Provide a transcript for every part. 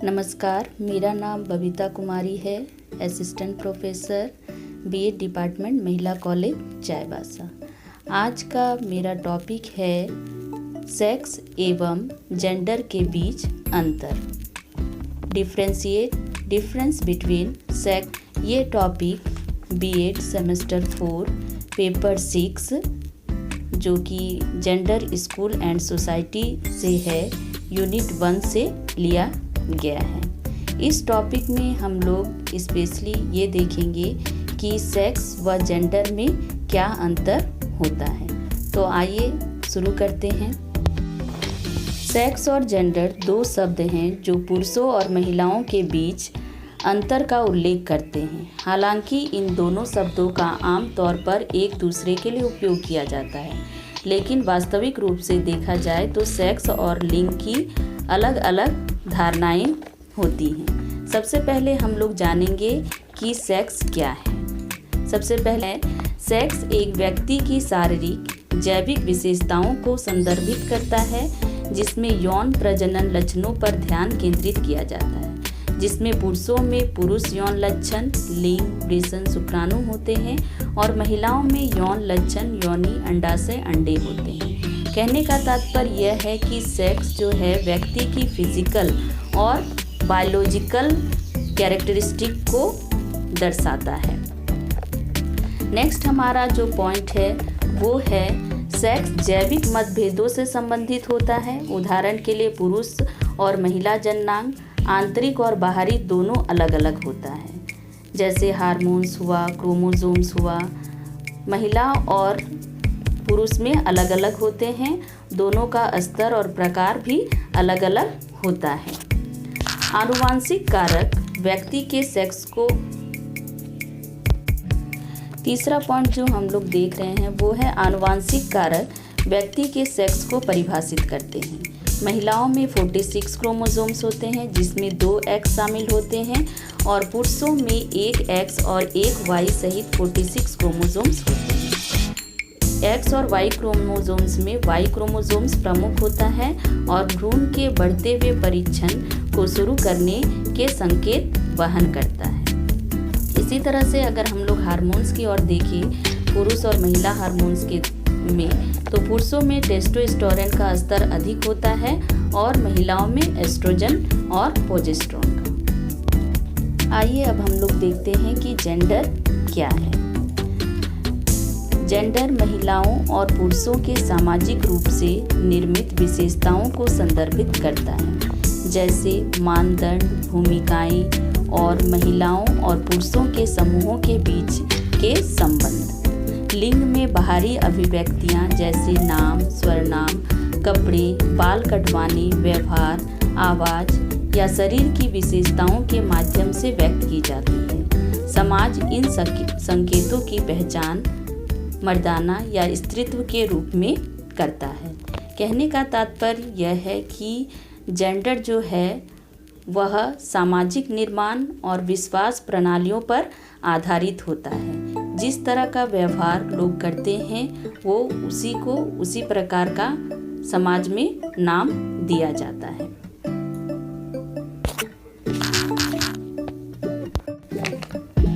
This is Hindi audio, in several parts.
नमस्कार, मेरा नाम बबीता कुमारी है, असिस्टेंट प्रोफेसर बीए डिपार्टमेंट महिला कॉलेज चाईबासा। आज का मेरा टॉपिक है सेक्स एवं जेंडर के बीच अंतर, डिफरेंस बिटवीन सेक्स। ये टॉपिक बीएड सेमेस्टर 4 पेपर 6 जो कि जेंडर स्कूल एंड सोसाइटी से है, यूनिट 1 से लिया गया है। इस टॉपिक में हम लोग स्पेशली ये देखेंगे कि सेक्स व जेंडर में क्या अंतर होता है। तो आइए शुरू करते हैं। सेक्स और जेंडर दो शब्द हैं जो पुरुषों और महिलाओं के बीच अंतर का उल्लेख करते हैं। हालांकि इन दोनों शब्दों का आम तौर पर एक दूसरे के लिए उपयोग किया जाता है, लेकिन वास्तविक रूप से देखा जाए तो सेक्स और लिंग की अलग अलग धारणाएं होती हैं। सबसे पहले हम लोग जानेंगे कि सेक्स क्या है। सबसे पहले सेक्स एक व्यक्ति की शारीरिक जैविक विशेषताओं को संदर्भित करता है, जिसमें यौन प्रजनन लक्षणों पर ध्यान केंद्रित किया जाता है, जिसमें पुरुषों में पुरुष यौन लक्षण लिंग वृषण शुक्राणु होते हैं और महिलाओं में यौन लक्षण योनि अंडाशय अंडे होते हैं। कहने का तात्पर्य यह है कि सेक्स जो है व्यक्ति की फिजिकल और बायोलॉजिकल कैरेक्टरिस्टिक को दर्शाता है। नेक्स्ट हमारा जो पॉइंट है वो है सेक्स जैविक मतभेदों से संबंधित होता है। उदाहरण के लिए पुरुष और महिला जननांग आंतरिक और बाहरी दोनों अलग अलग होता है, जैसे हार्मोन्स हुआ, क्रोमोसोम्स हुआ। महिला और पुरुष में अलग अलग होते हैं, दोनों का स्तर और प्रकार भी अलग अलग होता है। आनुवांशिक कारक व्यक्ति के सेक्स को, तीसरा पॉइंट जो हम लोग देख रहे हैं वो है आनुवांशिक कारक व्यक्ति के सेक्स को परिभाषित करते हैं। महिलाओं में 46 क्रोमोसोम्स होते हैं, जिसमें 2 X शामिल होते हैं, और पुरुषों में 1 X और 1 Y सहित 46 क्रोमोसोम्स होते हैं। X और Y क्रोमोसोम्स में Y क्रोमोसोम्स प्रमुख होता है और भ्रूण के बढ़ते हुए परीक्षण को शुरू करने के संकेत वहन करता है। इसी तरह से अगर हम लोग हार्मोन्स की ओर देखें, पुरुष और महिला हार्मोन्स के में, तो पुरुषों में टेस्टोस्टेरोन का स्तर अधिक होता है और महिलाओं में एस्ट्रोजन और प्रोजेस्टेरोन का। आइए अब हम लोग देखते हैं कि जेंडर क्या है। जेंडर महिलाओं और पुरुषों के सामाजिक रूप से निर्मित विशेषताओं को संदर्भित करता है, जैसे मानदंड, भूमिकाएं और महिलाओं और पुरुषों के समूहों के बीच के संबंध। लिंग में बाहरी अभिव्यक्तियां जैसे नाम, स्वरनाम, कपड़े, बाल कटवाने, व्यवहार, आवाज या शरीर की विशेषताओं के माध्यम से व्यक्त की जाती है। समाज इन संकेतों की पहचान मर्दाना या स्त्रीत्व के रूप में करता है। कहने का तात्पर्य यह है कि जेंडर जो है वह सामाजिक निर्माण और विश्वास प्रणालियों पर आधारित होता है। जिस तरह का व्यवहार लोग करते हैं वो उसी प्रकार का समाज में नाम दिया जाता है।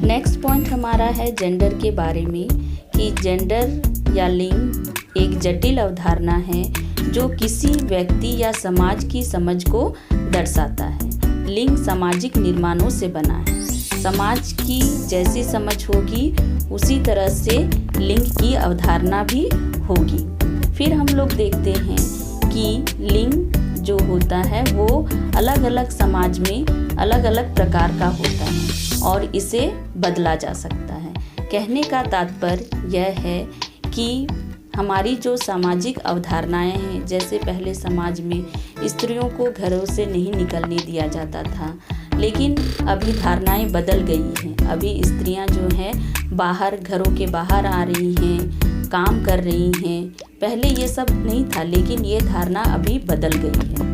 नेक्स्ट पॉइंट हमारा है जेंडर के बारे में कि जेंडर या लिंग एक जटिल अवधारणा है जो किसी व्यक्ति या समाज की समझ को दर्शाता है। लिंग सामाजिक निर्माणों से बना है। समाज की जैसी समझ होगी उसी तरह से लिंग की अवधारणा भी होगी। फिर हम लोग देखते हैं कि लिंग जो होता है वो अलग अलग समाज में अलग अलग प्रकार का होता है और इसे बदला जा सकता है। कहने का तात्पर्य यह है कि हमारी जो सामाजिक अवधारणाएं हैं, जैसे पहले समाज में स्त्रियों को घरों से नहीं निकलने दिया जाता था, लेकिन अभी धारणाएं बदल गई हैं। अभी स्त्रियां जो हैं बाहर, घरों के बाहर आ रही हैं, काम कर रही हैं। पहले ये सब नहीं था, लेकिन ये धारणा अभी बदल गई है।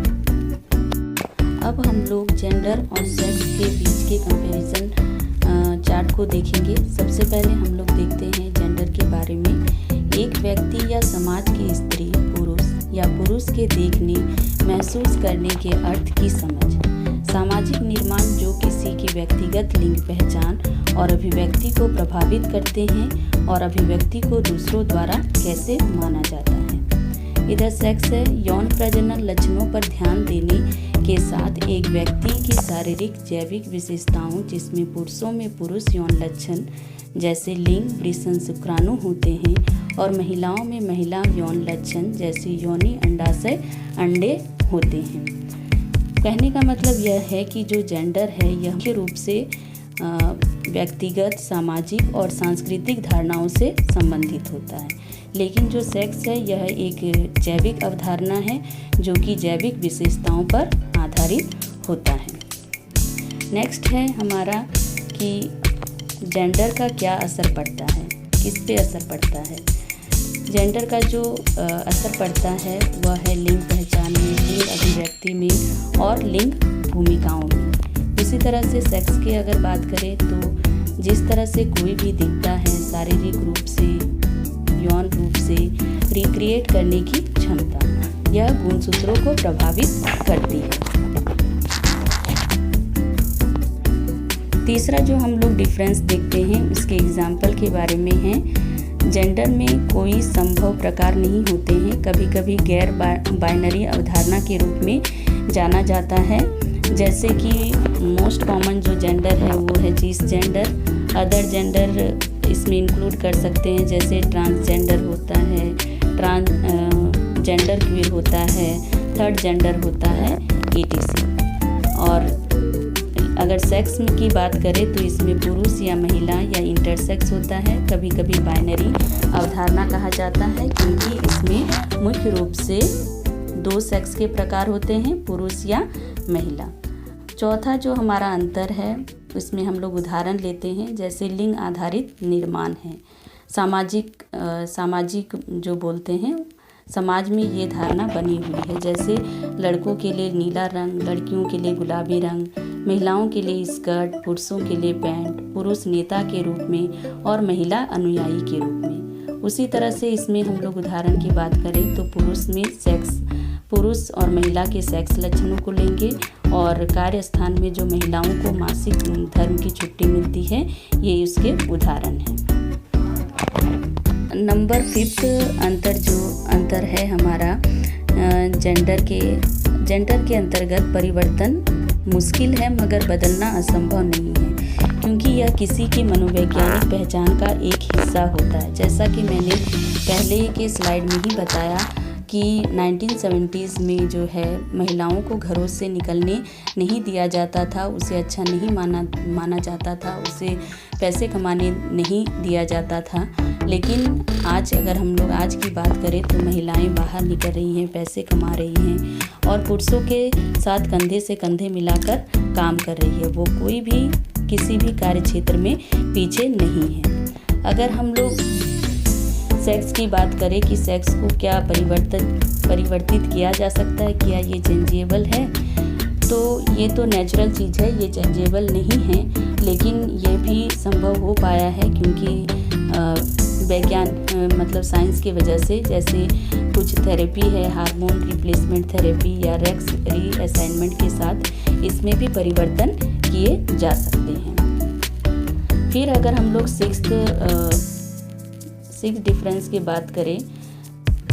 अब हम लोग जेंडर और सेक्स के बीच के कंपैरिजन चार्ट को देखेंगे। सबसे पहले हम लोग देखते हैं जेंडर के बारे में। एक व्यक्ति या समाज की स्त्री, पुरुष या पुरुष के देखने, महसूस करने के अर्थ की समझ। सामाजिक व्यक्तिगत लिंग पहचान और अभिव्यक्ति को प्रभावित करते हैं और अभिव्यक्ति को दूसरों द्वारा कैसे माना जाता है। इधर सेक्स है यौन प्रजनन लक्षणों पर ध्यान देने के साथ एक व्यक्ति की शारीरिक जैविक विशेषताओं जिसमें पुरुषों में पुरुष यौन लक्षण जैसे लिंग वृषण शुक्राणु होते हैं और महिलाओं में महिला यौन लक्षण जैसे योनि अंडाशय अंडे होते हैं। कहने का मतलब यह है कि जो जेंडर है यह मुख्य रूप से व्यक्तिगत सामाजिक और सांस्कृतिक धारणाओं से संबंधित होता है, लेकिन जो सेक्स है यह एक जैविक अवधारणा है जो कि जैविक विशेषताओं पर आधारित होता है। नेक्स्ट है हमारा कि जेंडर का क्या असर पड़ता है, किस पे असर पड़ता है। जेंडर का जो असर पड़ता है वह है लिंग पहचान में, लिंग अभिव्यक्ति में और लिंग भूमिकाओं में। इसी तरह से सेक्स की अगर बात करें तो जिस तरह से कोई भी दिखता है शारीरिक रूप से, यौन रूप से रिक्रिएट करने की क्षमता, यह गुणसूत्रों को प्रभावित करती है। तीसरा जो हम लोग डिफरेंस देखते हैं उसके एग्जाम्पल के बारे में है। जेंडर में कोई संभव प्रकार नहीं होते हैं, कभी कभी गैर बाइनरी अवधारणा के रूप में जाना जाता है, जैसे कि मोस्ट कॉमन जो जेंडर है वो है जिसजेंडर। अदर जेंडर इसमें इंक्लूड कर सकते हैं जैसे ट्रांसजेंडर होता है, जेंडर क्वीर होता है, थर्ड जेंडर होता है, etc। और अगर सेक्स की बात करें तो इसमें पुरुष या महिला या इंटरसेक्स होता है, कभी कभी बाइनरी अवधारणा कहा जाता है क्योंकि इसमें मुख्य रूप से दो सेक्स के प्रकार होते हैं, पुरुष या महिला। चौथा जो हमारा अंतर है उसमें हम लोग उदाहरण लेते हैं जैसे लिंग आधारित निर्माण है। सामाजिक जो बोलते हैं समाज में ये धारणा बनी हुई है, जैसे लड़कों के लिए नीला रंग, लड़कियों के लिए गुलाबी रंग, महिलाओं के लिए स्कर्ट, पुरुषों के लिए पैंट, पुरुष नेता के रूप में और महिला अनुयायी के रूप में। उसी तरह से इसमें हम लोग उदाहरण की बात करें तो पुरुष और महिला के सेक्स लक्षणों को लेंगे और कार्यस्थान में जो महिलाओं को मासिक धर्म की छुट्टी मिलती है ये उसके उदाहरण हैं। नंबर 5 अंतर है हमारा जेंडर के अंतर्गत परिवर्तन मुश्किल है मगर बदलना असंभव नहीं है, क्योंकि यह किसी की मनोवैज्ञानिक पहचान का एक हिस्सा होता है। जैसा कि मैंने पहले के स्लाइड में ही बताया कि 1970s में जो है महिलाओं को घरों से निकलने नहीं दिया जाता था, उसे अच्छा नहीं माना जाता था, उसे पैसे कमाने नहीं दिया जाता था। लेकिन आज अगर हम लोग आज की बात करें तो महिलाएं बाहर निकल रही हैं, पैसे कमा रही हैं और पुरुषों के साथ कंधे से कंधे मिलाकर काम कर रही है। वो कोई भी किसी भी कार्य क्षेत्र में पीछे नहीं है। अगर हम लोग सेक्स की बात करें कि सेक्स को क्या परिवर्तित किया जा सकता है, क्या ये चेंजेबल है, तो ये तो नेचुरल चीज़ है, ये चेंजेबल नहीं है, लेकिन ये भी संभव हो पाया है क्योंकि मतलब साइंस की वजह से। जैसे कुछ थेरेपी है, हार्मोन रिप्लेसमेंट थेरेपी या रेक्स रीअसाइनमेंट के साथ इसमें भी परिवर्तन किए जा सकते हैं। फिर अगर हम लोग सिक्स डिफरेंस की बात करें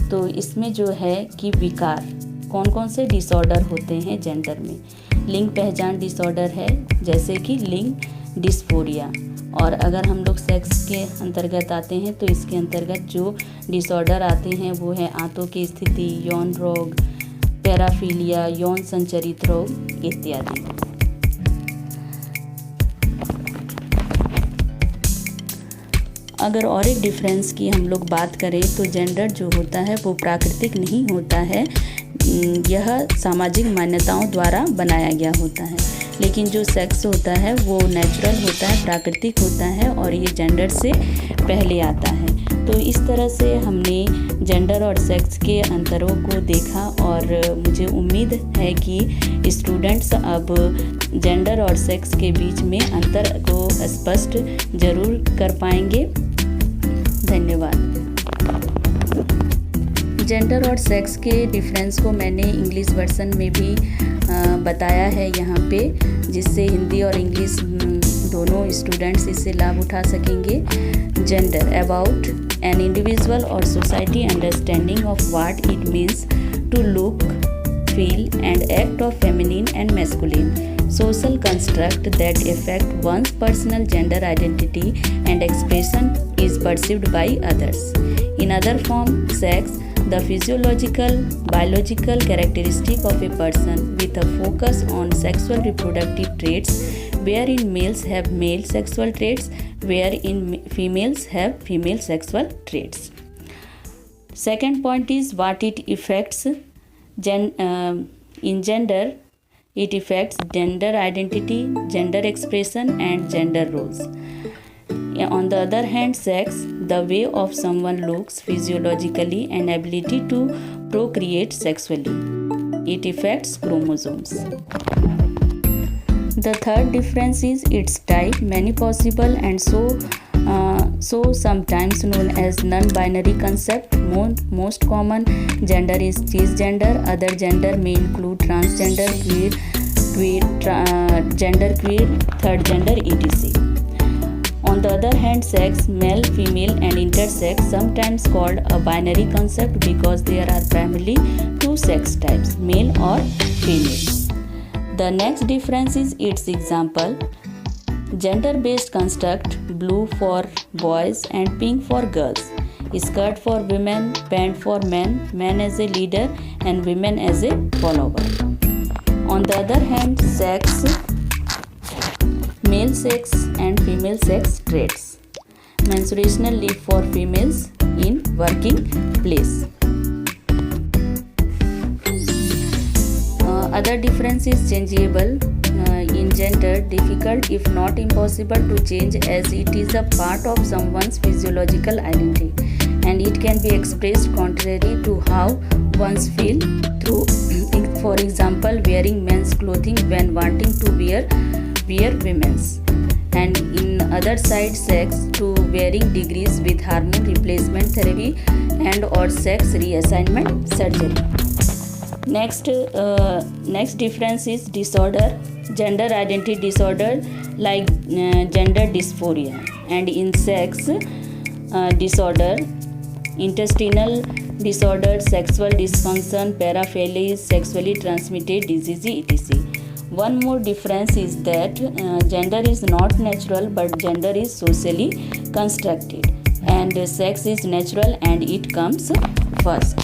तो इसमें जो है कि विकार कौन कौन से डिसऑर्डर होते हैं जेंडर में। लिंग पहचान डिसऑर्डर है जैसे कि लिंग डिस्फोरिया, और अगर हम लोग सेक्स के अंतर्गत आते हैं तो इसके अंतर्गत जो डिसऑर्डर आते हैं वो है आंतों की स्थिति, यौन रोग, पैराफीलिया, यौन संचरित रोग इत्यादि। अगर और एक डिफरेंस की हम लोग बात करें तो जेंडर जो होता है वो प्राकृतिक नहीं होता है, यह सामाजिक मान्यताओं द्वारा बनाया गया होता है। लेकिन जो सेक्स होता है वो नेचुरल होता है, प्राकृतिक होता है और ये जेंडर से पहले आता है। तो इस तरह से हमने जेंडर और सेक्स के अंतरों को देखा और मुझे उम्मीद है कि स्टूडेंट्स अब जेंडर और सेक्स के बीच में अंतर को स्पष्ट जरूर कर पाएंगे। धन्यवाद। जेंडर और सेक्स के डिफरेंस को मैंने इंग्लिश वर्जन में भी बताया है यहाँ पे, जिससे हिंदी और इंग्लिश दोनों स्टूडेंट्स इससे लाभ उठा सकेंगे। जेंडर, अबाउट एन इंडिविजुअल और society understanding of what it means to look, feel and act of feminine and masculine. Social construct that affect one's personal gender identity and expression is perceived by others. In other form, sex, the physiological, biological characteristic of a person with a focus on sexual reproductive traits, wherein males have male sexual traits, wherein females have female sexual traits. Second point is what it affects. In gender, it affects gender identity, gender expression and gender roles. On the other hand, sex, the way of someone looks physiologically and ability to procreate sexually. It affects chromosomes. The third difference is its type, many possible and so sometimes known as non-binary concept. Most common gender is cisgender. Other gender may include transgender, genderqueer, third gender, etc. On the other hand, sex, male, female and intersex, sometimes called a binary concept because there are primarily two sex types, male or female. The next difference is its example. Gender-based construct, blue for boys and pink for girls, skirt for women, pant for men, man as a leader and women as a follower. On the other hand, sex, male sex and female sex traits, menstruational leave for females in working place. Other difference is changeable. In gender, difficult if not impossible to change as it is a part of someone's physiological identity and it can be expressed contrary to how one's feel through, for example, wearing men's clothing when wanting to wear women's, and in other side, sex to varying degrees with hormone replacement therapy and or sex reassignment surgery. Next difference is disorder, gender identity disorder like gender dysphoria, and in sex disorder, intestinal disorder, sexual dysfunction, paraphilia, sexually transmitted disease, etc. One more difference is that gender is not natural but gender is socially constructed and sex is natural and it comes first.